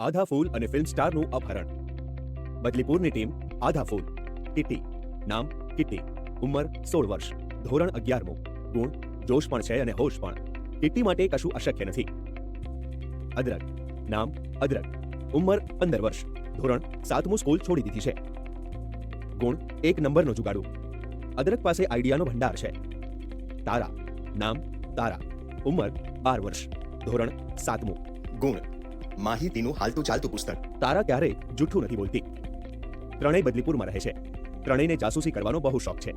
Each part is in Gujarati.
આધા ફૂલ અને ફિલ્મ સ્ટારનું અપહરણ. બદલીપુરની ટીમ આધા ફૂલ. કિટ્ટી. નામ કિટ્ટી. ઉંમર 16 વર્ષ. ધોરણ 11મું. ગુણ જોશ પણ છે અને હોશ પણ. કિટ્ટી માટે કશું અશક્ય નથી. અદરક. નામ અદરક. ઉંમર 15 વર્ષ. ધોરણ 7મું સ્કૂલ છોડી દીધી છે. ગુણ 1 નંબરનો જુગાડુ. અદરક પાસે આઈડિયાનો ભંડાર છે. તારા. નામ તારા. ઉંમર 12 વર્ષ. ધોરણ 7મું. ગુણ માહિતીનું હાલતું ચાલતું પુસ્તક. તારા ક્યારેય જૂઠું નથી બોલતી. ત્રણેય બદલીપુરમાં રહે છે. ત્રણેયને જાસૂસી કરવાનો બહુ શોખ છે.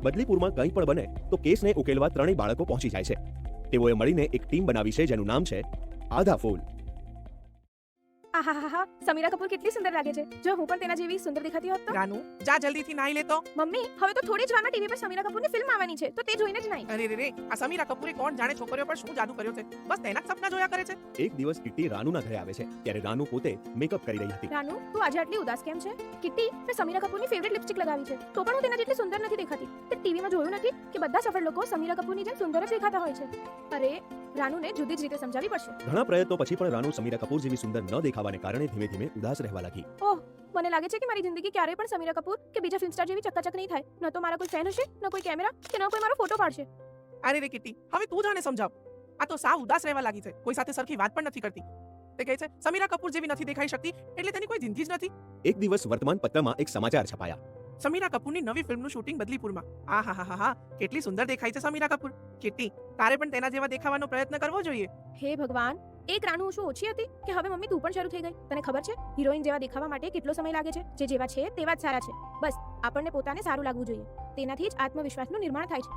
બદલીપુરમાં કંઈ પણ બને તો કેસને ઉકેલવા ત્રણેય બાળકો પહોંચી જાય છે. તેઓએ મળીને એક ટીમ બનાવી છે જેનું નામ છે આધા ફૂલ. આહાહાહા, સમીરા કપૂર કેટલી સુંદર લાગે છે. જો હું પણ તેના જેવી સુંદર દેખાતી હોત તો. રાનુ જા જલ્દીથી નાઈ લે તો. મમ્મી, હવે તો થોડી જ વારમાં ટીવી પર સમીરા કપૂરની ફિલ્મ આવવાની છે, તો તે જોઈને જ નહીં. અરે રે રે, આ સમીરા કપૂરે કોણ જાણે છોકરીઓ પર શું જાદુ કર્યો છે. બસ તેના જ સપના જોયા કરે છે. એક દિવસ કિટ્ટી રાનુના ઘરે આવે છે ત્યારે રાનુ પોતે મેકઅપ કરી રહી હતી. રાનુ, તું આજે આટલી ઉદાસ કેમ છે? કિટ્ટી, મેં સમીરા કપૂરની ફેવરિટ લિપસ્ટિક લગાવી છે, તો પણ હું તેના જેટલી સુંદર નથી દેખાતી. તે ટીવીમાં જોયું નથી કે બધા સફળ લોકો સમીરા કપૂરની જેમ સુંદર જ દેખાતા હોય છે. અરે, રાનુને જુદી જ રીતે સમજાવવી પડશે. ઘણા પ્રયત્નો પછી પણ રાનુ સમીરા કપૂર જેવી સુંદર ન દેખાવાને કારણે ધીમે ધીમે ઉદાસ રહેવા લાગી. ઓહ, મને લાગે છે કે મારી જિંદગી ક્યારેય પણ સમીરા કપૂર કે બીજા ફિલ્મ સ્ટાર જેવી ચકાચક નહીં થાય. ન તો મારા કોઈ ફેન હશે, ન કોઈ કેમેરા, કે ન કોઈ મારો ફોટો પાડશે. અરે રે કિટ્ટી, હવે તું જાણે સમજાવ. આ તો સાવ ઉદાસ રહેવા લાગી છે. કોઈ સાથે સરખી વાત પણ નથી કરતી. તે કહે છે સમીરા કપૂર જેવી નથી દેખાઈ શકતી એટલે તેની કોઈ જિંદગી જ નથી. એક દિવસ વર્તમાન પત્રમાં એક સમાચાર છપાયા. સમીરા કપૂરની નવી ફિલ્મનું શૂટિંગ બદલીપુરમાં. આહાહાહા, કેટલી સુંદર દેખાય છે સમીરા કપૂર. કિટ્ટી, તારે પણ તેના જેવા દેખાવાનો પ્રયત્ન કરવો જોઈએ. હે ભગવાન, એક રાનુ શું ઓછી હતી કે હવે મમ્મી તું પણ શરૂ થઈ ગઈ? તને ખબર છે હિરોઈન જેવા દેખાવા માટે કેટલો સમય લાગે છે? જે જેવા છે તેવા જ સારા છે. બસ આપણને પોતાને સારું લાગવું જોઈએ. તેનાથી જ આત્મવિશ્વાસનું નિર્માણ થાય છે.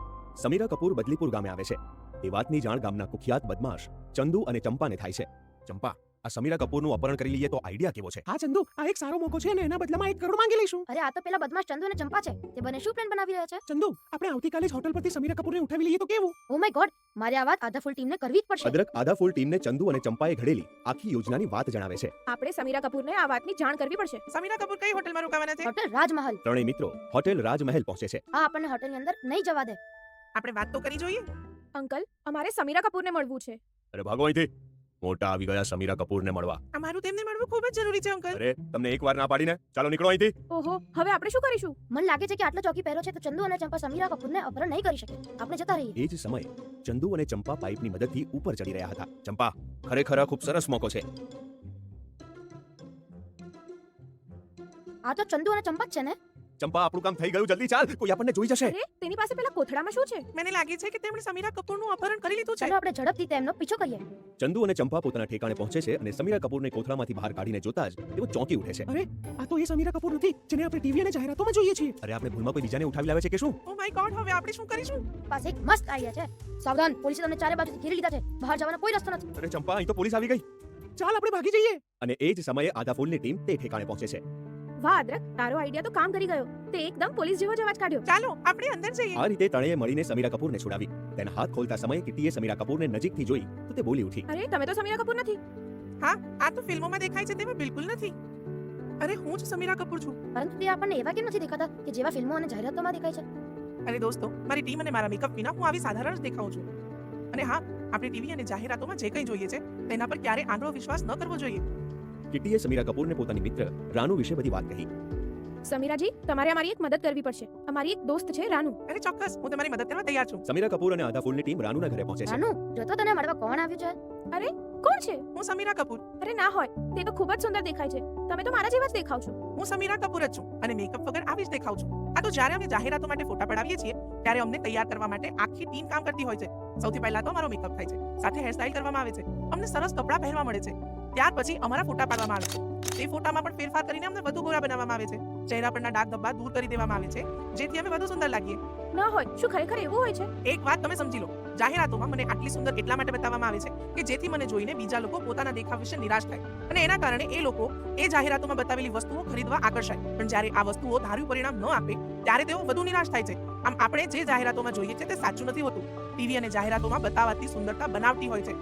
સમીરા કપૂર બદલીપુર ગામે આવે છે. એ વાતની જાણ ગામના કુખ્યાત બદમાશ ચંદુ અને ચંપાને થાય છે. ચંપા, આ સમીરા કપૂરનું અપહરણ કરી લઈએ તો આઈડિયા કેવો છે? હા ચંદુ, આ એક સારો મોકો છે અને એના બદલામાં 1 કરોડ માંગી લઈશું. અરે આ તો પેલા બદમાશ ચંદુ અને ચંપા છે. તે બંને શું પ્લાન બનાવી રહ્યા છે? ચંદુ, આપણે આવતીકાલે જ હોટલ પરથી સમીરા કપૂરને ઉઠાવી લઈએ તો કેવું? ઓ માય ગોડ, મારે આ વાત આધા ફૂલ ટીમને કરવી જ પડશે. અદરક આધા ફૂલ ટીમને ચંદુ અને ચંપાએ ઘડેલી આખી યોજનાની વાત જણાવે છે. આપણે સમીરા કપૂરને આ વાતની જાણ કરવી પડશે. સમીરા કપૂર કઈ હોટલમાં રોકાવાના છે? હોટલ રાજમહલ. ત્રણેય મિત્રો હોટેલ રાજમહેલ પહોંચે છે. આ આપણને હોટલની અંદર નહીં જવા દે. આપણે વાત તો કરી જોઈએ. અંકલ, અમારે સમીરા કપૂરને મળવું છે. અરે ભાગો અહીંથી. મોટા આવી ગયા સમીરા કપૂરને મળવા. અમારું તેમને મળવું ખૂબ જ જરૂરી છે અંકલ. અરે તમને એકવાર ના પાડીને, ચાલો નીકળો અહીંથી. ઓહો, હવે આપણે શું કરીશું? મને લાગે છે કે આટલો ચોકી પહેરો છે તો ચંદુ અને ચંપા સમીરા કપૂરને અપહરણ નહીં કરી શકે. આપણે જતા રહીએ. એ જ સમયે ચંદુ અને ચંપા પાઇપની મદદથી ઉપર ચડી રહ્યા હતા. ચંપા, ખરેખર આ ખૂબ સરસ મોકો છે. આ તો ચંદુ અને ચંપા જ છે ને? ચંપા, આપણું કામ થઈ ગયું, જલ્દી ચાલ, કોઈ આપણને જોઈ જશે. અરે, તેની પાસે પેલા કોથળામાં શું છે? મને લાગે છે કે તેમણે સમીરા કપૂરનું અપહરણ કરી લીધું છે. ચાલો આપણે ઝડપથી તેમનો પીછો કરીએ. ચંદુ અને ચંપા પોતાના ઠેકાણે પહોંચે છે અને સમીરા કપૂરને કોથળામાંથી બહાર કાઢીને જોતા જ તેઓ ચોંકી ઉઠે છે. અરે, આ તો એ સમીરા કપૂર નથી જેને આપણે ટીવી અને જાહેરાતોમાં જોઈએ છીએ. અરે, આપણે ભૂલમાં કોઈ બીજાને ઉઠાવી લાવે છે કે શું? ઓ માય ગોડ, હવે આપણે શું કરીશું? પાસે એક મસ્ત આઈડિયા છે. સાવધાન, પોલીસે તમને ચારે બાજુથી ઘેરી લીધા છે. બહાર જવાનો કોઈ રસ્તો નથી. અરે ચંપા, અહીં તો પોલીસ આવી ગઈ. ચાલ આપણે ભાગી જઈએ. અને એ જ સમયે આધા ફૂલની ટીમ તે ઠેકાણે પહોંચે છે. વાહ અદરક, તારો આઈડિયા તો કામ કરી ગયો. તે એકદમ પોલીસ જેવો જ અવાજ કાઢ્યો. ચાલો આપણે અંદર જઈએ. આ રીતે ત્રણેય મળીને સમીરા કપૂરને છોડાવી. તેના હાથ ખોલતા સમયે કિટ્ટીએ સમીરા કપૂરને નજીકથી જોઈ તો તે બોલી ઉઠી. અરે, તમે તો સમીરા કપૂર નથી. હા, આ તો ફિલ્મોમાં દેખાય છે તેવા બિલકુલ નથી. અરે, હું જ સમીરા કપૂર છું. પરંતુ તે આપણને એવા કેમ નથી દેખાતા કે જેવા ફિલ્મો અને જાહેરાતોમાં દેખાય છે? અરે દોસ્તો, મારી ટીમ અને મારા મેકઅપ વિના હું આવી સાધારણ જ દેખાઉં છું. અને હા, આપણે ટીવી અને જાહેરાતોમાં જે કંઈ જોઈએ છે તેના પર ક્યારે આંધળો વિશ્વાસ ન કરવો જોઈએ. કિટ્ટીએ સમીરા કપૂરને પોતાની મિત્ર રાનુ વિશે બધી વાત કહી. સમીરાજી, તમારે અમારી એક મદદ કરવી પડશે. અમારી એક દોસ્ત છે રાનુ. અરે ચોક્કસ, હું તમારી મદદ કરવા તૈયાર છું. સમીરા કપૂર અને આધા ફૂલની ટીમ રાનુના ઘરે પહોંચે છે. રાનુ, જો તો તને મળવા કોણ આવ્યું છે? અરે, કોણ છે? હું સમીરા કપૂર. અરે ના હોય, તે તો ખૂબ જ સુંદર દેખાય છે. તમે તો મારા જેવા જ દેખાવ છો. હું સમીરા કપૂર જ છું અને મેકઅપ વગર આવી જ દેખાઉં છું. આ તો જ્યારે અમે જાહેરાતો માટે ફોટા પડાવીએ છીએ ત્યારે અમને તૈયાર કરવા માટે આખી ટીમ કામ કરતી હોય છે. સૌથી પહેલા તો અમારો મેકઅપ થાય છે, સાથે હેરસ્ટાઈલ કરવામાં આવે છે, અમને સરસ કપડાં પહેરવા મળે છે. ત્યાર પછી અમારા ફોટા પાડવામાં આવે છે. તે ફોટામાં પણ ફેરફાર કરીને અમને વધુ ગોરા બનાવવામાં આવે છે. ચહેરા પરના ડાઘ ધબ્બા દૂર કરી દેવામાં આવે છે જેથી અમે વધુ સુંદર લાગીએ. ન હોય, શું ખરેખર એવું હોય છે? એક વાત તમે સમજી લો, જાહેરાતોમાં મને આટલી સુંદર એટલા માટે બતાવવામાં આવે છે કે જેથી મને જોઈને બીજા લોકો પોતાના દેખાવ વિશે નિરાશ થાય અને એના કારણે એ લોકો એ જાહેરાતોમાં બતાવેલી વસ્તુઓ ખરીદવા આકર્ષાય. પણ જ્યારે આ વસ્તુઓ ધાર્યું પરિણામ ન આપે ત્યારે તેઓ વધુ નિરાશ થાય છે. આમ આપણે જે જાહેરાતોમાં જોઈએ છે તે સાચું નથી હોતું. ટીવી અને જાહેરાતોમાં બતાવાતી સુંદરતા બનાવટી હોય છે.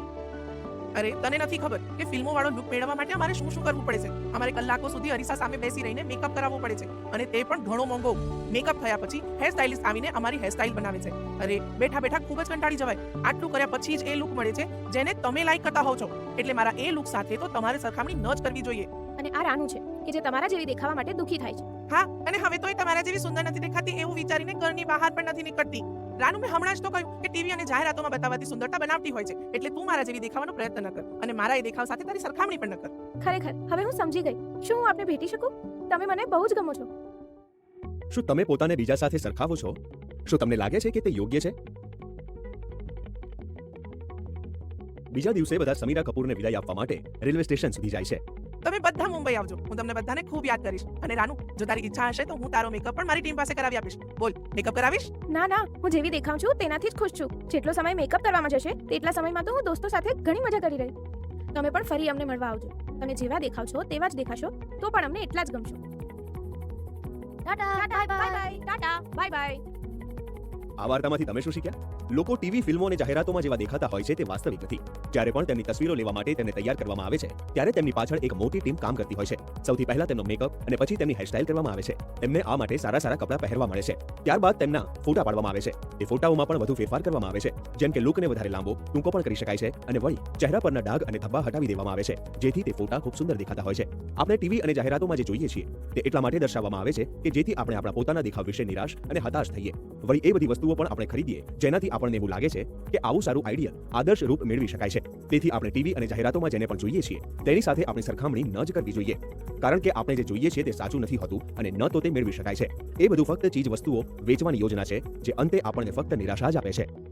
અરે તને નથી ખબર કે ફિલ્મો વાળો લુક મેળવવા માટે અમારે શું શું કરવું પડે છે. અમારે કલાકો સુધી અરીસા સામે બેસી રહીને મેકઅપ કરાવવો પડે છે અને તે પણ ઘણો મોંઘો. મેકઅપ થયા પછી હેર સ્ટાઇલિસ્ટ આવીને અમારી હેર સ્ટાઇલ બનાવે છે. અરે બેઠા બેઠા ખૂબ જ કંટાળી જવાય. આટલું કર્યા પછી જ એ લુક મળે છે જેને તમે લાઈક કરતા હોવ છો. એટલે મારા એ લુક સાથે તો તમારે સરખામણી ન જ કરવી જોઈએ. અને આ રાનુ છે કે જે તમારા જેવી દેખાવા માટે દુઃખી થાય છે. હા, અને હવે તો એ તમારા જેવી સુંદર નથી દેખાતી એવું વિચારીને ઘરની બહાર પણ નથી નીકળતી. રાનુ, મેં હમણાં જ તો કહ્યું કે ટીવી અને જાહેરાતોમાં બતાવવાથી સુંદરતા બનાવટી હોય છે. એટલે તું મારા જેવી દેખાવાનો પ્રયત્ન ન કર અને મારા એ દેખાવ સાથે તારી સરખામણી પણ ન કર. ખરેખર હવે હું સમજી ગઈ. શું હું આપને ભેટી શકું? તમે મને બહુ જ ગમો છો. શું તમે પોતાને બીજા સાથે સરખાવો છો? શું તમને લાગે છે કે તે યોગ્ય છે? બીજા દિવસે બધા સમીરા કપૂરને વિદાય આપવા માટે રેલવે સ્ટેશન સુધી જાય છે. તમે બધા મુંબઈ આવજો. હું તમને બધાને ખૂબ યાદ કરીશ. અને રાનુ, જો તારી ઈચ્છા હશે તો હું તારો મેકઅપ પણ મારી ટીમ પાસે કરાવી આપીશ. બોલ, મેકઅપ કરાવીશ? ના ના, હું જેવી દેખાઉં છું તેનાથી જ ખુશ છું. જેટલો સમય મેકઅપ કરવામાં જશે તેટલા સમયમાં તો હું દોસ્તો સાથે ઘણી મજા કરી રહી. તમે પણ ફરી અમને મળવા આવજો. તમે જેવા દેખાવ છો તેવા જ દેખાશો તો પણ અમને એટલા જ ગમશો. Tata tata bye bye bye. Bye tata bye bye. આ વાર્તામાંથી તમે શું શીખ્યા? લોકો ટીવી ફિલ્મો અને જાહેરાતોમાં જેવા દેખાતા હોય છે તે વાસ્તવિક નથી. જ્યારે પણ તેમની તસવીરો લેવા માટે તેમને તૈયાર કરવામાં આવે છે ત્યારે તેમની પાછળ એક મોટી ટીમ કામ કરતી હોય છે. સૌથી પહેલા તેમનો મેકઅપ અને પછી તેમની હેરસ્ટાઇલ કરવામાં આવે છે. તેમને આ માટે સારા સારા કપડાં પહેરવા મળે છે. ત્યારબાદ તેમના ફોટા પાડવામાં આવે છે. તે ફોટાઓમાં પણ વધુ ફેરફાર કરવામાં આવે છે, જેમ કે લુકને વધારે લાંબો ટૂંકો પણ કરી શકાય છે અને વળી ચહેરા પરના ડાઘ અને ધબ્બા હટાવી દેવામાં આવે છે, જેથી તે ફોટા ખૂબ સુંદર દેખાતા હોય છે. આપણે ટીવી અને જાહેરાતોમાં જે જોઈએ છીએ તે એટલા માટે દર્શાવવામાં આવે છે કે જેથી આપણે આપણા પોતાના દેખાવ વિશે નિરાશ અને હતાશ થઈએ. વળી એ બધી વસ્તુઓ પણ આપણે ખરીદીએ જેનાથી આપણને એવું લાગે છે કે આવું સારું આઈડિયલ આદર્શ રૂપ મેળવી શકાય છે. તેથી આપણે ટીવી અને જાહેરાતોમાં જેને પણ જોઈએ છીએ તેની સાથે આપણી સરખામણી ન જ કરવી જોઈએ. કારણ કે આપણે જે જોઈએ છીએ તે સાચું નથી હોતું અને ન તો તે મેળવી શકાય છે. એ બધું ફક્ત ચીજ વસ્તુઓ વેચવાની યોજના છે જે અંતે આપણને ફક્ત નિરાશા જ આપે છે.